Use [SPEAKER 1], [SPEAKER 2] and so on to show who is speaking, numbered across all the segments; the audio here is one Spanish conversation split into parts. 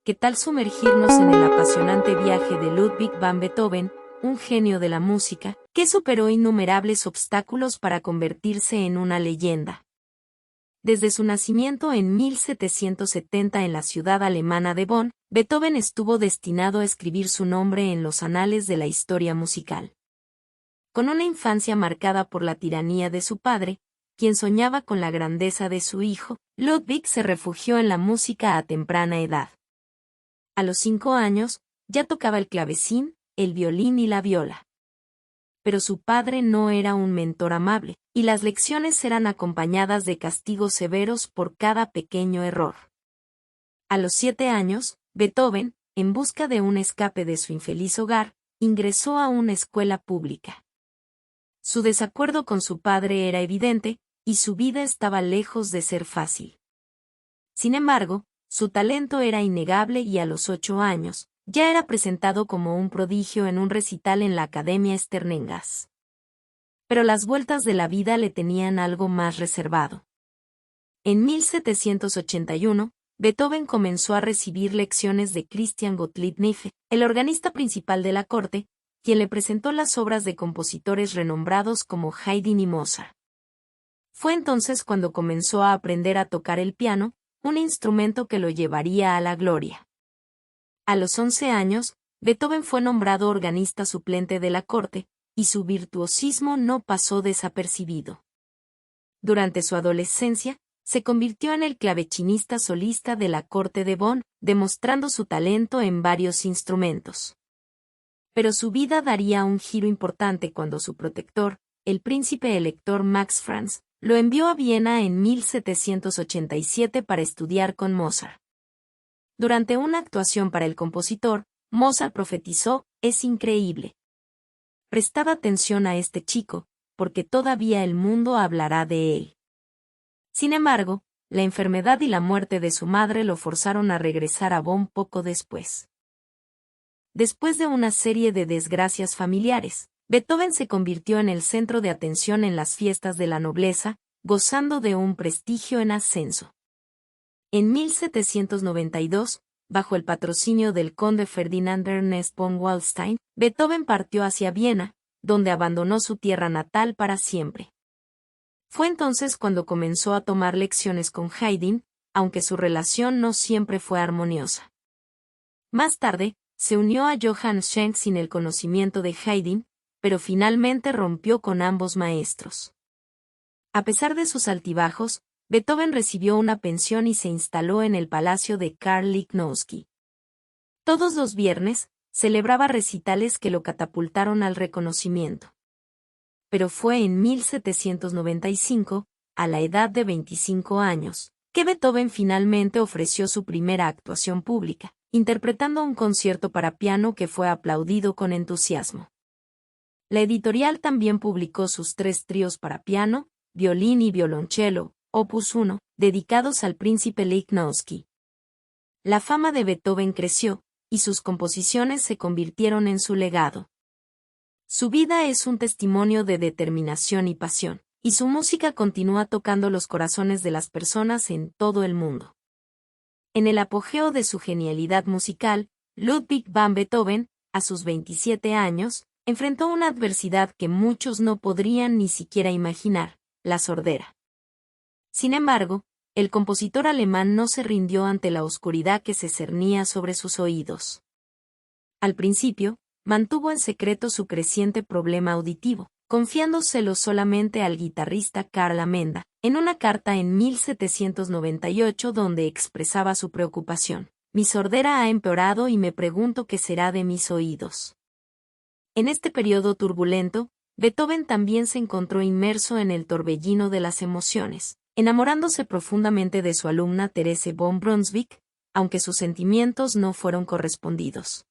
[SPEAKER 1] ¿Qué tal sumergirnos en el apasionante viaje de Ludwig van Beethoven, un genio de la música, que superó innumerables obstáculos para convertirse en una leyenda? Desde su nacimiento en 1770 en la ciudad alemana de Bonn, Beethoven estuvo destinado a escribir su nombre en los anales de la historia musical. Con una infancia marcada por la tiranía de su padre, quien soñaba con la grandeza de su hijo, Ludwig se refugió en la música a temprana edad. A los 5 años, ya tocaba el clavecín, el violín y la viola. Pero su padre no era un mentor amable, y las lecciones eran acompañadas de castigos severos por cada pequeño error. A los 7 años, Beethoven, en busca de un escape de su infeliz hogar, ingresó a una escuela pública. Su desacuerdo con su padre era evidente, y su vida estaba lejos de ser fácil. Sin embargo, su talento era innegable y a los 8 años, ya era presentado como un prodigio en un recital en la Academia Sternengas. Pero las vueltas de la vida le tenían algo más reservado. En 1781, Beethoven comenzó a recibir lecciones de Christian Gottlieb Neiffe, el organista principal de la corte, quien le presentó las obras de compositores renombrados como Haydn y Mozart. Fue entonces cuando comenzó a aprender a tocar el piano, un instrumento que lo llevaría a la gloria. A los 11 años, Beethoven fue nombrado organista suplente de la corte, y su virtuosismo no pasó desapercibido. Durante su adolescencia, se convirtió en el clavecinista solista de la corte de Bonn, demostrando su talento en varios instrumentos. Pero su vida daría un giro importante cuando su protector, el príncipe elector Max Franz, lo envió a Viena en 1787 para estudiar con Mozart. Durante una actuación para el compositor, Mozart profetizó: «Es increíble. Prestad atención a este chico, porque todavía el mundo hablará de él». Sin embargo, la enfermedad y la muerte de su madre lo forzaron a regresar a Bonn poco después. Después de una serie de desgracias familiares, Beethoven se convirtió en el centro de atención en las fiestas de la nobleza, gozando de un prestigio en ascenso. En 1792, bajo el patrocinio del conde Ferdinand Ernest von Waldstein, Beethoven partió hacia Viena, donde abandonó su tierra natal para siempre. Fue entonces cuando comenzó a tomar lecciones con Haydn, aunque su relación no siempre fue armoniosa. Más tarde, se unió a Johann Schenk sin el conocimiento de Haydn, pero finalmente rompió con ambos maestros. A pesar de sus altibajos, Beethoven recibió una pensión y se instaló en el palacio de Karl Lichnowsky. Todos los viernes, celebraba recitales que lo catapultaron al reconocimiento. Pero fue en 1795, a la edad de 25 años, que Beethoven finalmente ofreció su primera actuación pública, interpretando un concierto para piano que fue aplaudido con entusiasmo. La editorial también publicó sus 3 tríos para piano, violín y violonchelo, opus 1, dedicados al príncipe Lichnowsky. La fama de Beethoven creció, y sus composiciones se convirtieron en su legado. Su vida es un testimonio de determinación y pasión, y su música continúa tocando los corazones de las personas en todo el mundo. En el apogeo de su genialidad musical, Ludwig van Beethoven, a sus 27 años, enfrentó una adversidad que muchos no podrían ni siquiera imaginar: la sordera. Sin embargo, el compositor alemán no se rindió ante la oscuridad que se cernía sobre sus oídos. Al principio, mantuvo en secreto su creciente problema auditivo, confiándoselo solamente al guitarrista Karl Amenda, en una carta en 1798 donde expresaba su preocupación: «Mi sordera ha empeorado y me pregunto qué será de mis oídos». En este periodo turbulento, Beethoven también se encontró inmerso en el torbellino de las emociones, enamorándose profundamente de su alumna Therese von Brunswick, aunque sus sentimientos no fueron correspondidos.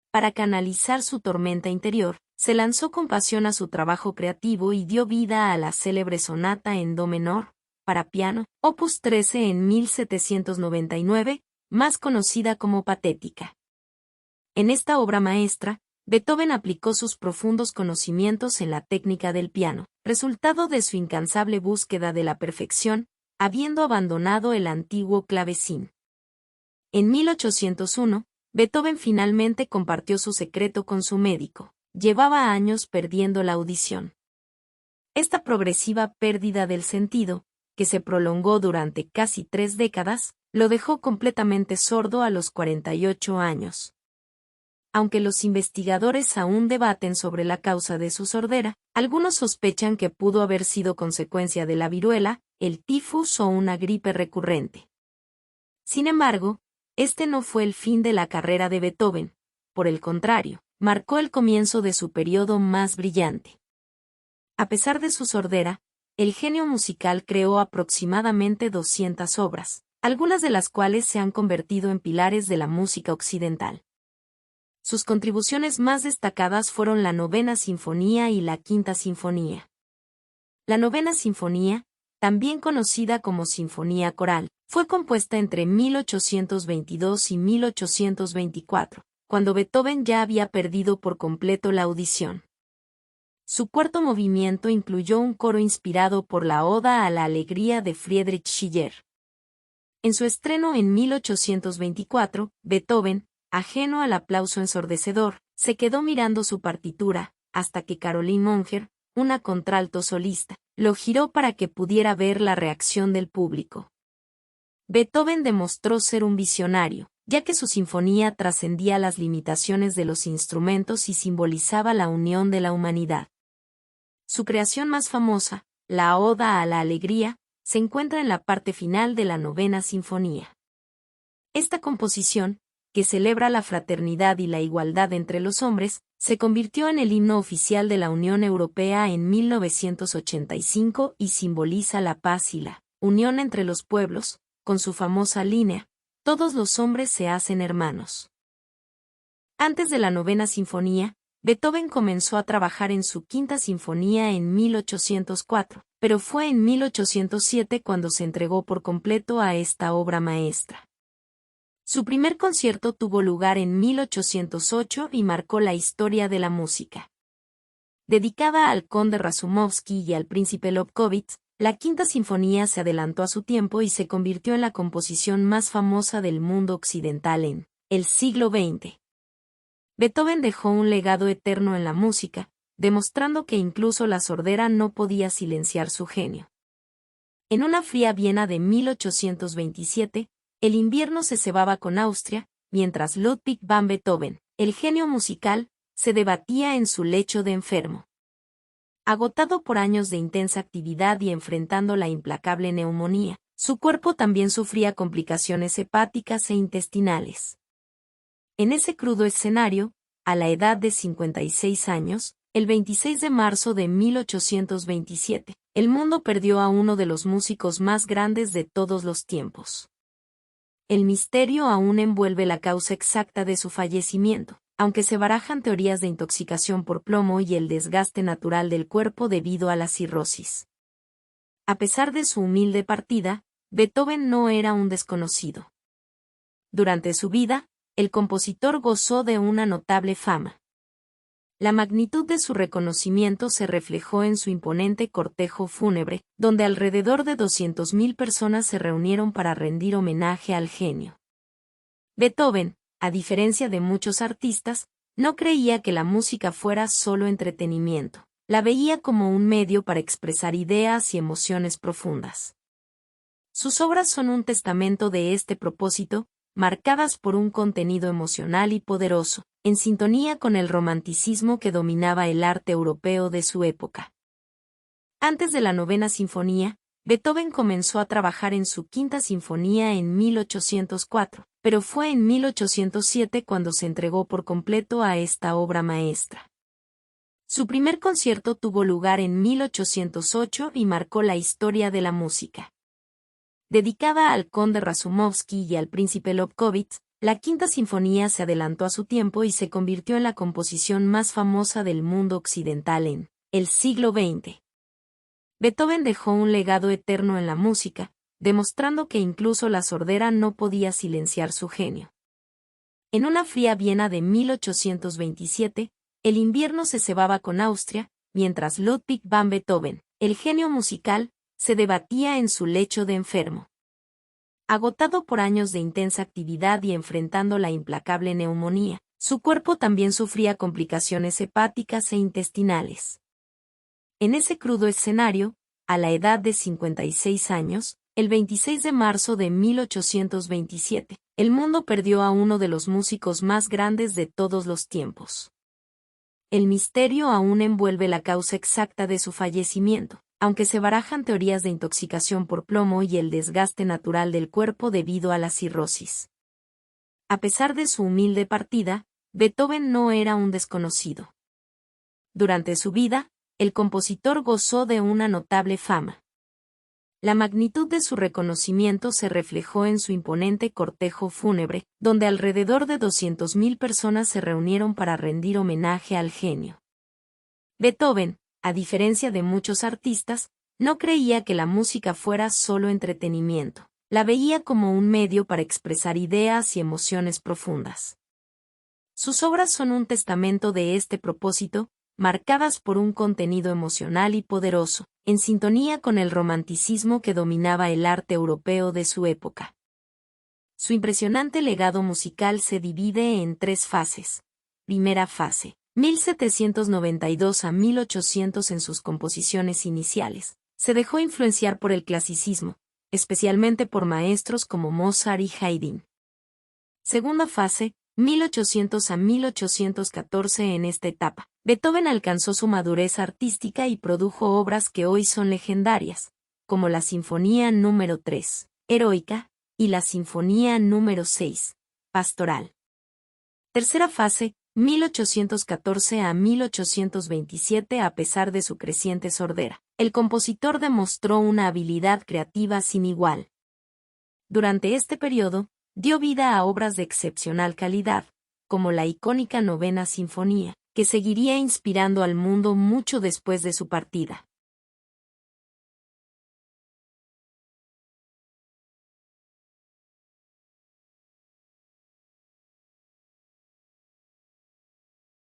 [SPEAKER 1] Para canalizar su tormenta interior, se lanzó con pasión a su trabajo creativo y dio vida a la célebre sonata en do menor, para piano, opus 13 en 1799, más conocida como Patética. En esta obra maestra, Beethoven aplicó sus profundos conocimientos en la técnica del piano, resultado de su incansable búsqueda de la perfección, habiendo abandonado el antiguo clavecín. En 1801, Beethoven finalmente compartió su secreto con su médico. Llevaba años perdiendo la audición. Esta progresiva pérdida del sentido, que se prolongó durante casi 3 décadas, lo dejó completamente sordo a los 48 años. Aunque los investigadores aún debaten sobre la causa de su sordera, algunos sospechan que pudo haber sido consecuencia de la viruela, el tifus o una gripe recurrente. Sin embargo, este no fue el fin de la carrera de Beethoven, por el contrario, marcó el comienzo de su periodo más brillante. A pesar de su sordera, el genio musical creó aproximadamente 200 obras, algunas de las cuales se han convertido en pilares de la música occidental. Sus contribuciones más destacadas fueron la Novena Sinfonía y la Quinta Sinfonía. La Novena Sinfonía, también conocida como Sinfonía Coral, fue compuesta entre 1822 y 1824, cuando Beethoven ya había perdido por completo la audición. Su cuarto movimiento incluyó un coro inspirado por la Oda a la Alegría de Friedrich Schiller. En su estreno en 1824, Beethoven, ajeno al aplauso ensordecedor, se quedó mirando su partitura, hasta que Caroline Munger, una contralto solista, lo giró para que pudiera ver la reacción del público. Beethoven demostró ser un visionario, ya que su sinfonía trascendía las limitaciones de los instrumentos y simbolizaba la unión de la humanidad. Su creación más famosa, la Oda a la Alegría, se encuentra en la parte final de la Novena Sinfonía. Esta composición, que celebra la fraternidad y la igualdad entre los hombres, se convirtió en el himno oficial de la Unión Europea en 1985 y simboliza la paz y la unión entre los pueblos, con su famosa línea, todos los hombres se hacen hermanos. Antes de la Novena Sinfonía, Beethoven comenzó a trabajar en su Quinta Sinfonía en 1804, pero fue en 1807 cuando se entregó por completo a esta obra maestra. Su primer concierto tuvo lugar en 1808 y marcó la historia de la música. Dedicada al conde Razumovsky y al príncipe Lobkowitz, la Quinta Sinfonía se adelantó a su tiempo y se convirtió en la composición más famosa del mundo occidental en el siglo XX. Beethoven dejó un legado eterno en la música, demostrando que incluso la sordera no podía silenciar su genio. En una fría Viena de 1827, el invierno se cebaba con Austria, mientras Ludwig van Beethoven, el genio musical, se debatía en su lecho de enfermo. Agotado por años de intensa actividad y enfrentando la implacable neumonía, su cuerpo también sufría complicaciones hepáticas e intestinales. En ese crudo escenario, a la edad de 56 años, el 26 de marzo de 1827, el mundo perdió a uno de los músicos más grandes de todos los tiempos. El misterio aún envuelve la causa exacta de su fallecimiento, aunque se barajan teorías de intoxicación por plomo y el desgaste natural del cuerpo debido a la cirrosis. A pesar de su humilde partida, Beethoven no era un desconocido. Durante su vida, el compositor gozó de una notable fama. La magnitud de su reconocimiento se reflejó en su imponente cortejo fúnebre, donde alrededor de 200.000 personas se reunieron para rendir homenaje al genio. Beethoven, a diferencia de muchos artistas, no creía que la música fuera solo entretenimiento, la veía como un medio para expresar ideas y emociones profundas. Sus obras son un testamento de este propósito, marcadas por un contenido emocional y poderoso, en sintonía con el romanticismo que dominaba el arte europeo de su época. Antes de la Novena Sinfonía, Beethoven comenzó a trabajar en su Quinta Sinfonía en 1804, pero fue en 1807 cuando se entregó por completo a esta obra maestra. Su primer concierto tuvo lugar en 1808 y marcó la historia de la música. Dedicada al conde Razumovsky y al príncipe Lobkowitz, la Quinta Sinfonía se adelantó a su tiempo y se convirtió en la composición más famosa del mundo occidental en el siglo XX. Beethoven dejó un legado eterno en la música, demostrando que incluso la sordera no podía silenciar su genio. En una fría Viena de 1827, el invierno se cebaba con Austria, mientras Ludwig van Beethoven, el genio musical, se debatía en su lecho de enfermo. Agotado por años de intensa actividad y enfrentando la implacable neumonía, su cuerpo también sufría complicaciones hepáticas e intestinales. En ese crudo escenario, a la edad de 56 años, el 26 de marzo de 1827, el mundo perdió a uno de los músicos más grandes de todos los tiempos. El misterio aún envuelve la causa exacta de su fallecimiento, aunque se barajan teorías de intoxicación por plomo y el desgaste natural del cuerpo debido a la cirrosis. A pesar de su humilde partida, Beethoven no era un desconocido. Durante su vida, el compositor gozó de una notable fama. La magnitud de su reconocimiento se reflejó en su imponente cortejo fúnebre, donde alrededor de 200.000 personas se reunieron para rendir homenaje al genio. Beethoven, a diferencia de muchos artistas, no creía que la música fuera solo entretenimiento, la veía como un medio para expresar ideas y emociones profundas. Sus obras son un testamento de este propósito, marcadas por un contenido emocional y poderoso, en sintonía con el romanticismo que dominaba el arte europeo de su época. Su impresionante legado musical se divide en 3 fases. Primera fase, 1792 a 1800. En sus composiciones iniciales, se dejó influenciar por el clasicismo, especialmente por maestros como Mozart y Haydn. Segunda fase, 1800 a 1814. En esta etapa, Beethoven alcanzó su madurez artística y produjo obras que hoy son legendarias, como la Sinfonía número 3, Heroica, y la Sinfonía número 6, Pastoral. Tercera fase, 1814 a 1827. A pesar de su creciente sordera, el compositor demostró una habilidad creativa sin igual. Durante este periodo, dio vida a obras de excepcional calidad, como la icónica Novena Sinfonía, que seguiría inspirando al mundo mucho después de su partida.